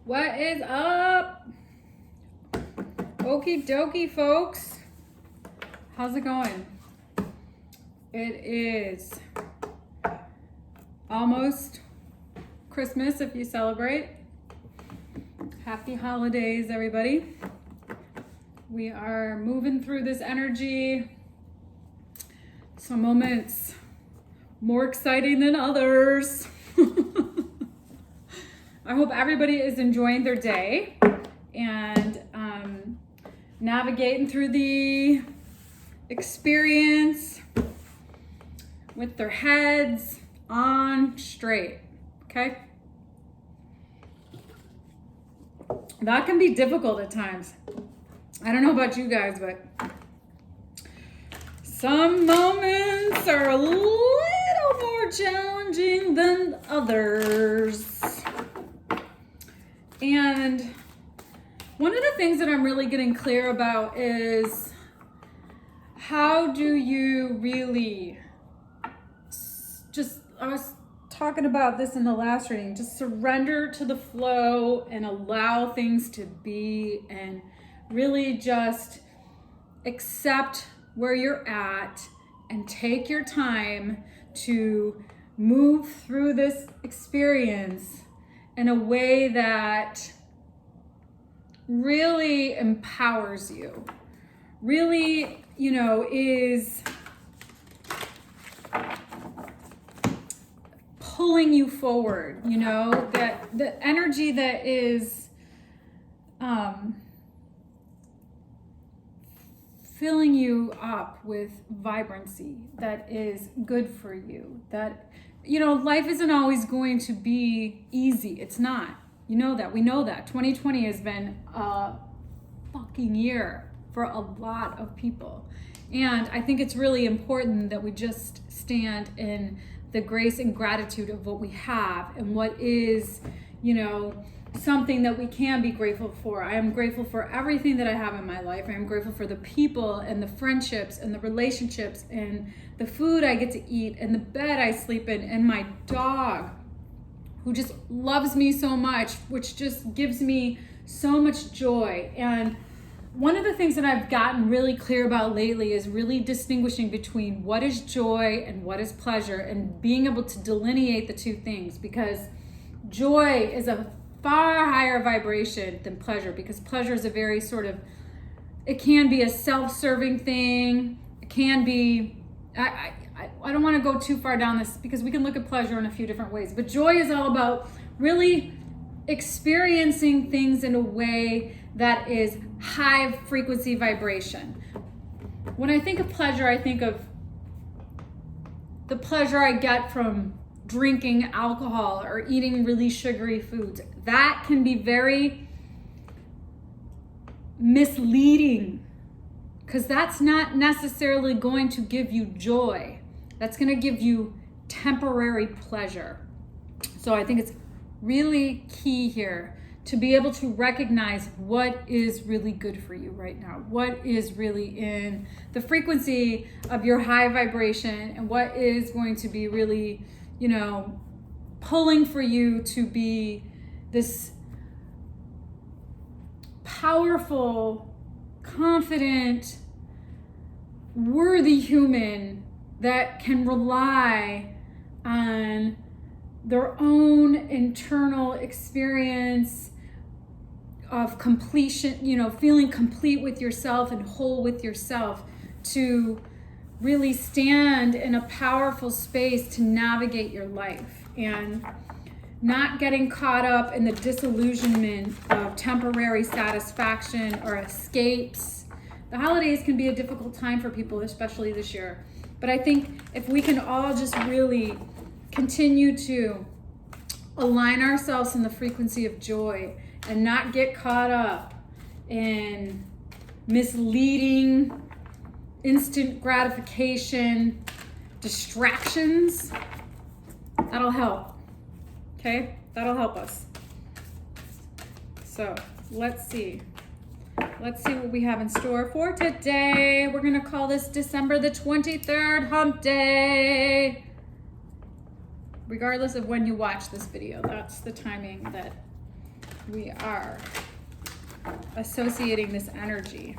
What is up? Okie dokie, folks. How's it going? It is almost Christmas if you celebrate. Happy holidays, everybody. We are moving through this energy. Some moments more exciting than others. I hope everybody is enjoying their day and navigating through the experience with their heads on straight, okay? That can be difficult at times. I don't know about you guys, but some moments are a little more challenging than others. And one of the things that I'm really getting clear about is how do you really I was talking about this in the last reading, just surrender to the flow and allow things to be and really just accept where you're at and take your time to move through this experience in a way that really empowers you, really, is pulling you forward, that the energy that is filling you up with vibrancy that is good for you, that life isn't always going to be easy. It's not. We know that 2020 has been a fucking year for a lot of people, and I think it's really important that we just stand in the grace and gratitude of what we have and what is something that we can be grateful for. I am grateful for everything that I have in my life. I am grateful for the people and the friendships and the relationships and the food I get to eat and the bed I sleep in and my dog who just loves me so much, which just gives me so much joy. And one of the things that I've gotten really clear about lately is really distinguishing between what is joy and what is pleasure and being able to delineate the two things, because joy is a far higher vibration than pleasure, because pleasure is a very it can be a self-serving thing. It can be, I don't want to go too far down this because we can look at pleasure in a few different ways, but joy is all about really experiencing things in a way that is high frequency vibration. When I think of pleasure, I think of the pleasure I get from drinking alcohol or eating really sugary foods. That can be very misleading because that's not necessarily going to give you joy. That's going to give you temporary pleasure. So I think it's really key here to be able to recognize what is really good for you right now, what is really in the frequency of your high vibration, and what is going to be really, pulling for you to be this powerful, confident, worthy human that can rely on their own internal experience of completion, feeling complete with yourself and whole with yourself to really stand in a powerful space to navigate your life and not getting caught up in the disillusionment of temporary satisfaction or escapes. The holidays can be a difficult time for people, especially this year. But I think if we can all just really continue to align ourselves in the frequency of joy and not get caught up in misleading, instant gratification, distractions, that'll help. Okay? That'll help us. So let's see. Let's see what we have in store for today. We're going to call this December the 23rd, Hump Day. Regardless of when you watch this video, that's the timing that we are associating this energy.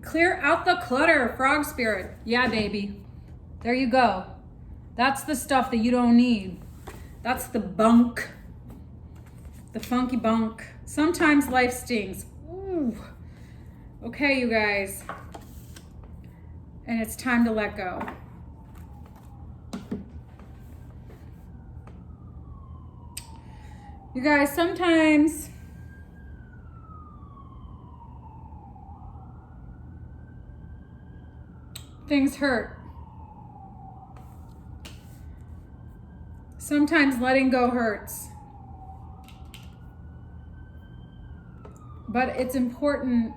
Clear out the clutter, frog spirit. Yeah, baby. There you go. That's the stuff that you don't need. That's the bunk. The funky bunk. Sometimes life stings. Ooh. Okay, you guys. And it's time to let go. You guys, sometimes things hurt. Sometimes letting go hurts. But it's important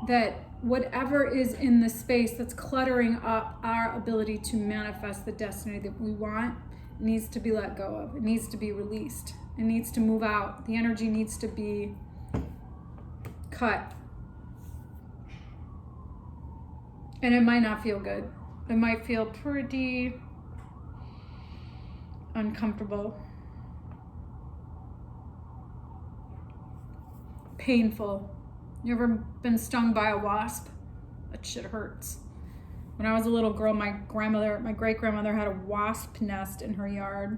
that whatever is in the space that's cluttering up our ability to manifest the destiny that we want needs to be let go of. It needs to be released. It needs to move out. The energy needs to be cut. And it might not feel good. It might feel pretty uncomfortable, painful. You ever been stung by a wasp? That shit hurts. When I was a little girl, my great-grandmother had a wasp nest in her yard.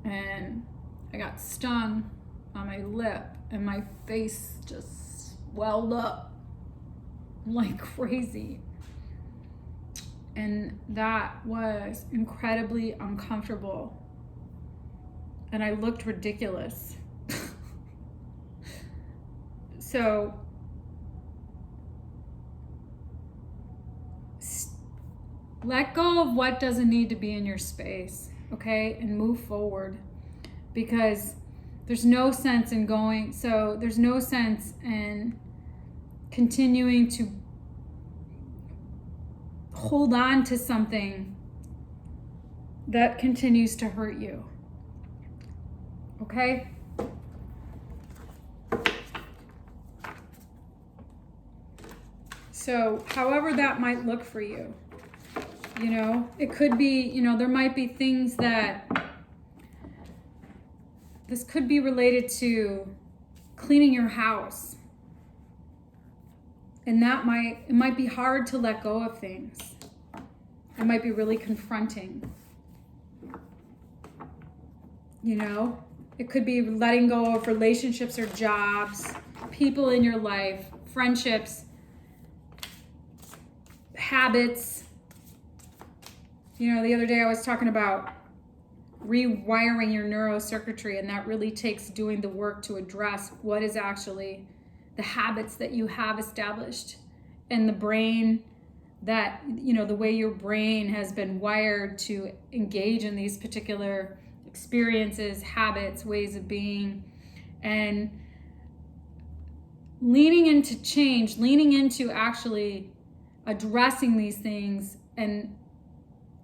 And I got stung on my lip and my face just swelled up like crazy. And that was incredibly uncomfortable. And I looked ridiculous. So let go of what doesn't need to be in your space, okay? And move forward, because there's no sense in there's no sense in continuing to hold on to something that continues to hurt you, okay? So however that might look for you, you know, it could be, you know, there might be things that this could be related to cleaning your house. And it might be hard to let go of things. It might be really confronting. You know, it could be letting go of relationships or jobs, people in your life, friendships, habits. You know, the other day I was talking about rewiring your neurocircuitry, and that really takes doing the work to address what is actually the habits that you have established in the brain, that, you know, the way your brain has been wired to engage in these particular experiences, habits, ways of being, and leaning into change, leaning into actually addressing these things, and,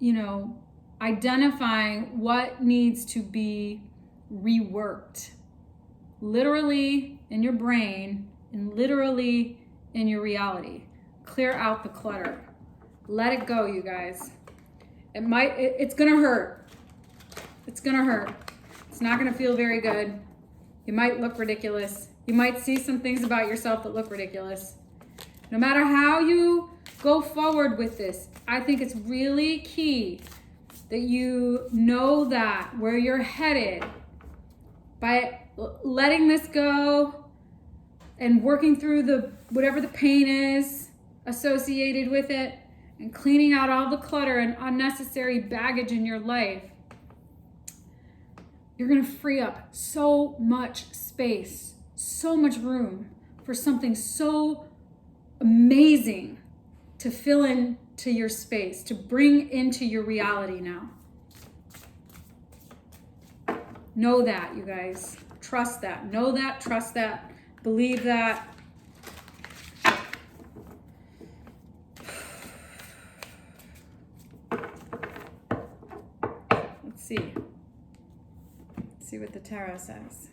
you know, identifying what needs to be reworked, literally in your brain and literally in your reality. Clear out the clutter. Let it go, you guys. It's gonna hurt. It's gonna hurt. It's not gonna feel very good. You might look ridiculous. You might see some things about yourself that look ridiculous. No matter how you go forward with this, I think it's really key that you know that where you're headed, by letting this go and working through whatever the pain is associated with it, and cleaning out all the clutter and unnecessary baggage in your life, you're gonna free up so much space, so much room for something so amazing to fill into your space, to bring into your reality now. Know that, you guys. Trust that. Know that, trust that, believe that. Let's see. Let's see what the tarot says.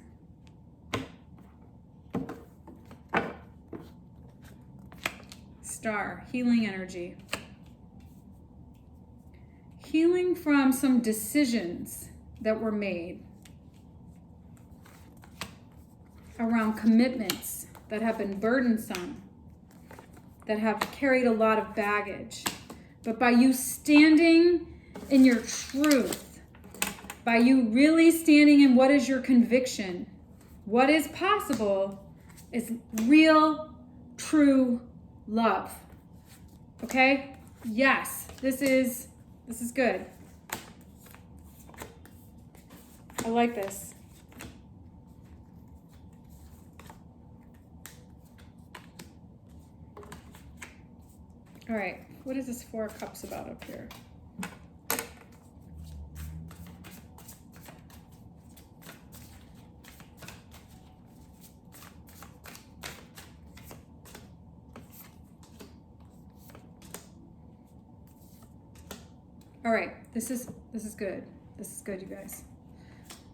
Star, healing energy. Healing from some decisions that were made around commitments that have been burdensome, that have carried a lot of baggage. But by you standing in your truth, by you really standing in what is your conviction, what is possible is real, true love. Okay? Yes, this is good. I like this. All right, what is this 4 of Cups about up here? All right, this is good. This is good, you guys.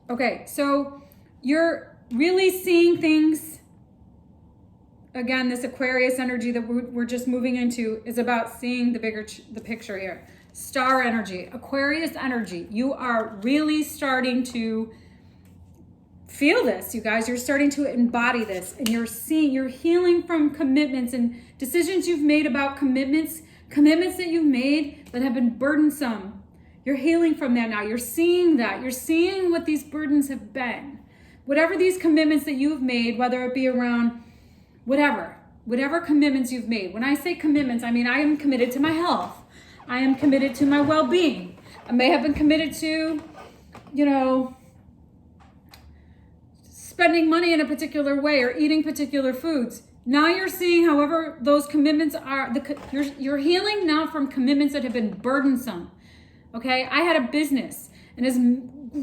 Okay, so you're really seeing things. Again, this Aquarius energy that we're just moving into is about seeing the picture here. Star energy, Aquarius energy. You are really starting to feel this, you guys. You're starting to embody this, and you're healing from commitments and decisions you've made about commitments that you've made that have been burdensome. You're healing from that now. You're seeing that. You're seeing what these burdens have been. Whatever these commitments that you've made, whether it be around whatever commitments you've made. When I say commitments, I mean I am committed to my health. I am committed to my well-being. I may have been committed to, spending money in a particular way or eating particular foods. Now you're seeing, however, those commitments are, you're healing now from commitments that have been burdensome. Okay, I had a business, and as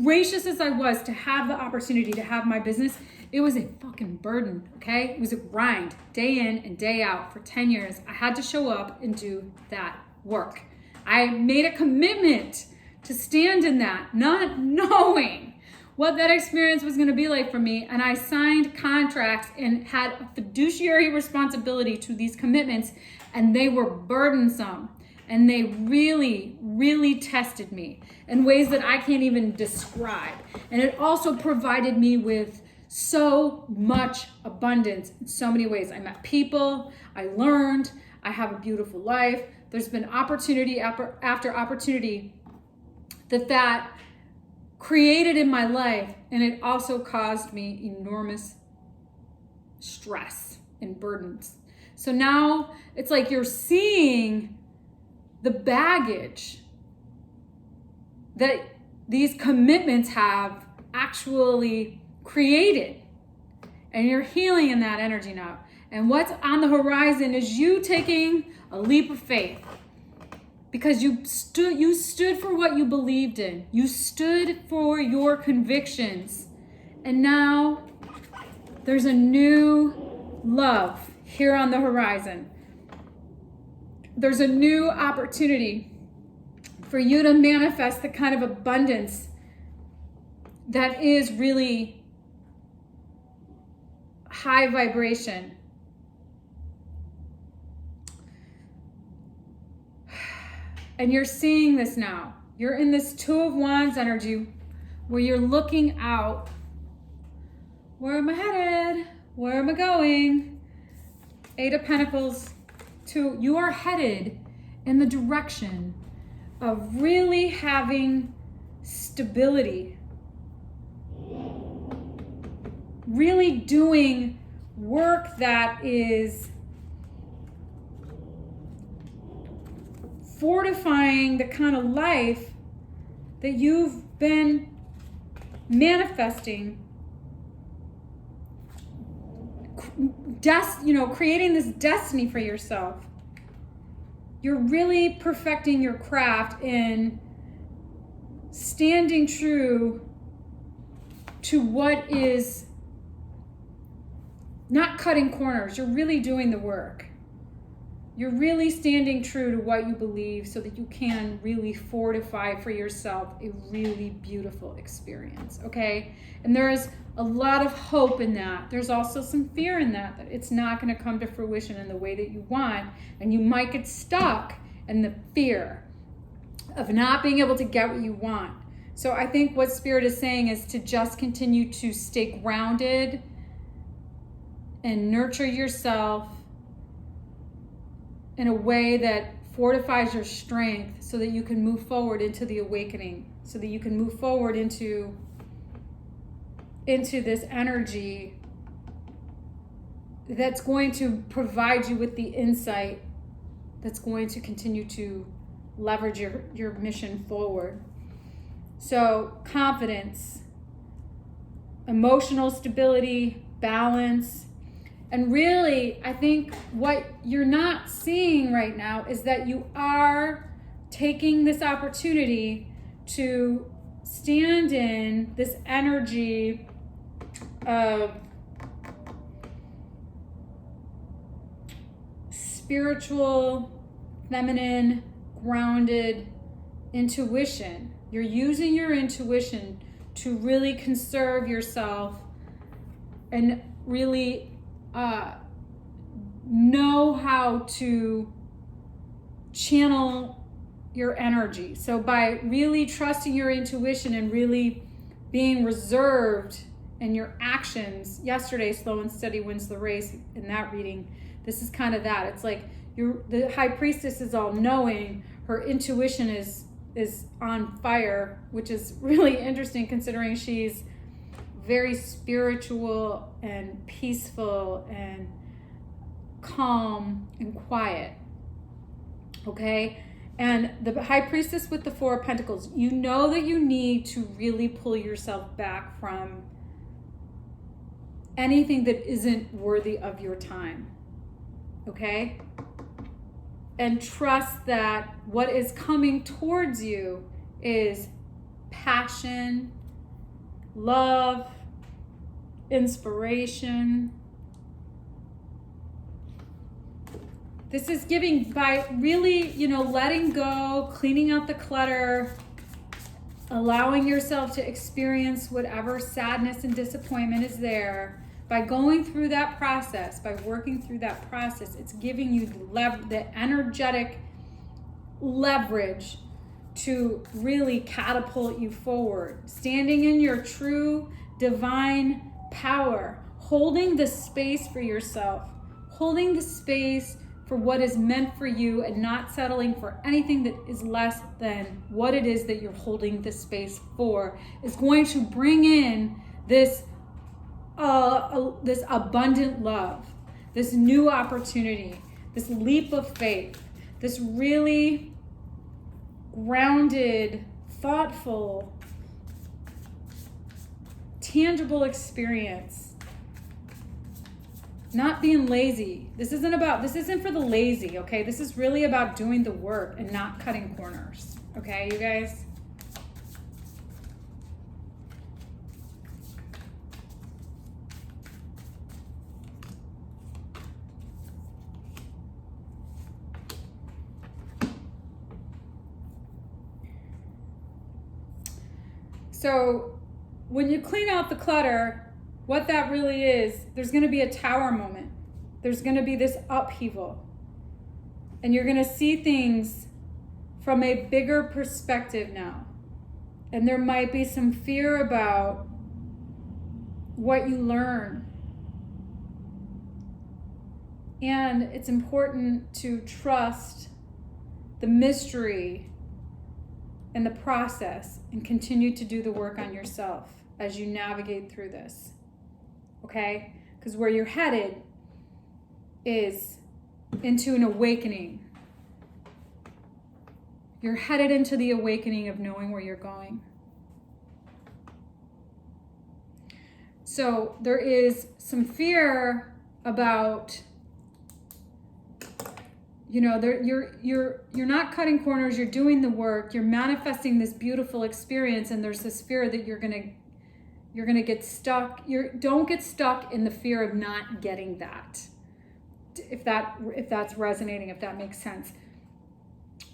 gracious as I was to have the opportunity to have my business, it was a fucking burden, okay? It was a grind, day in and day out for 10 years. I had to show up and do that work. I made a commitment to stand in that, not knowing what that experience was going to be like for me. And I signed contracts and had a fiduciary responsibility to these commitments, and they were burdensome. And they really, really tested me in ways that I can't even describe. And it also provided me with so much abundance in so many ways. I met people, I learned, I have a beautiful life. There's been opportunity after opportunity that created in my life, and it also caused me enormous stress and burdens. So now it's like you're seeing the baggage that these commitments have actually created, and you're healing in that energy now. And what's on the horizon is you taking a leap of faith, because you stood for what you believed in. You stood for your convictions, and now there's a new love here on the horizon. There's a new opportunity for you to manifest the kind of abundance that is really high vibration. And you're seeing this now. You're in this 2 of Wands energy where you're looking out. Where am I headed? Where am I going? 8 of Pentacles. You are headed in the direction of really having stability, really doing work that is fortifying the kind of life that you've been manifesting, creating this destiny for yourself. You're really perfecting your craft in standing true to what is not cutting corners. You're really doing the work. You're really standing true to what you believe so that you can really fortify for yourself a really beautiful experience, okay? And there is a lot of hope in that. There's also some fear in that it's not going to come to fruition in the way that you want, and you might get stuck in the fear of not being able to get what you want. So I think what Spirit is saying is to just continue to stay grounded and nurture yourself in a way that fortifies your strength so that you can move forward into the awakening, so that you can move forward into this energy that's going to provide you with the insight that's going to continue to leverage your mission forward. So confidence, emotional stability, balance. And really, I think what you're not seeing right now is that you are taking this opportunity to stand in this energy of spiritual, feminine, grounded intuition. You're using your intuition to really conserve yourself and really know how to channel your energy. So by really trusting your intuition and really being reserved in your actions, yesterday Slow and Steady Wins the Race, in that reading, this is kind of that. It's like the high priestess is all knowing, her intuition is on fire, which is really interesting considering she's very spiritual and peaceful and calm and quiet, okay? And the high priestess with the Four of Pentacles, you know that you need to really pull yourself back from anything that isn't worthy of your time, okay? And trust that what is coming towards you is passion, love, inspiration. This is giving by really, letting go, cleaning out the clutter, allowing yourself to experience whatever sadness and disappointment is there. By going through that process, by working through that process, it's giving you the energetic leverage to really catapult you forward. Standing in your true divine power, holding the space for yourself, holding the space for what is meant for you and not settling for anything that is less than what it is that you're holding the space for, is going to bring in this abundant love, this new opportunity, this leap of faith, this really grounded, thoughtful, tangible experience. Not being lazy. This isn't for the lazy, okay? This is really about doing the work and not cutting corners, okay, you guys? So when you clean out the clutter, what that really is, there's going to be a tower moment. There's going to be this upheaval. And you're going to see things from a bigger perspective now. And there might be some fear about what you learn. And it's important to trust the mystery and the process and continue to do the work on yourself as you navigate through this. Okay? Because where you're headed is into an awakening. You're headed into the awakening of knowing where you're going. So there is some fear about, you're not cutting corners, you're doing the work, you're manifesting this beautiful experience, and there's this fear that you're gonna get stuck. Don't get stuck in the fear of not getting that. if that's resonating, if that makes sense.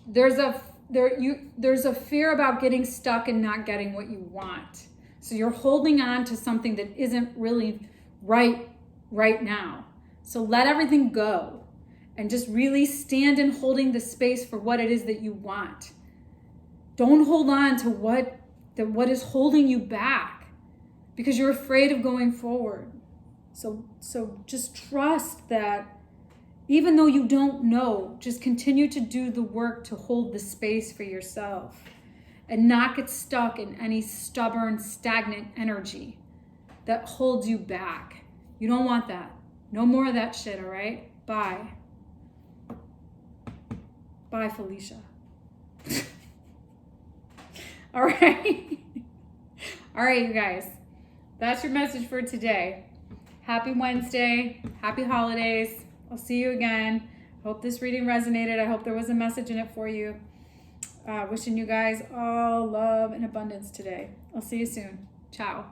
There's a fear about getting stuck and not getting what you want. So you're holding on to something that isn't really right now. So let everything go and just really stand in holding the space for what it is that you want. Don't hold on to what is holding you back because you're afraid of going forward. So just trust that even though you don't know, just continue to do the work to hold the space for yourself and not get stuck in any stubborn, stagnant energy that holds you back. You don't want that. No more of that shit, all right? Bye. Bye, Felicia. All right. All right, you guys. That's your message for today. Happy Wednesday. Happy holidays. I'll see you again. Hope this reading resonated. I hope there was a message in it for you. Wishing you guys all love and abundance today. I'll see you soon. Ciao.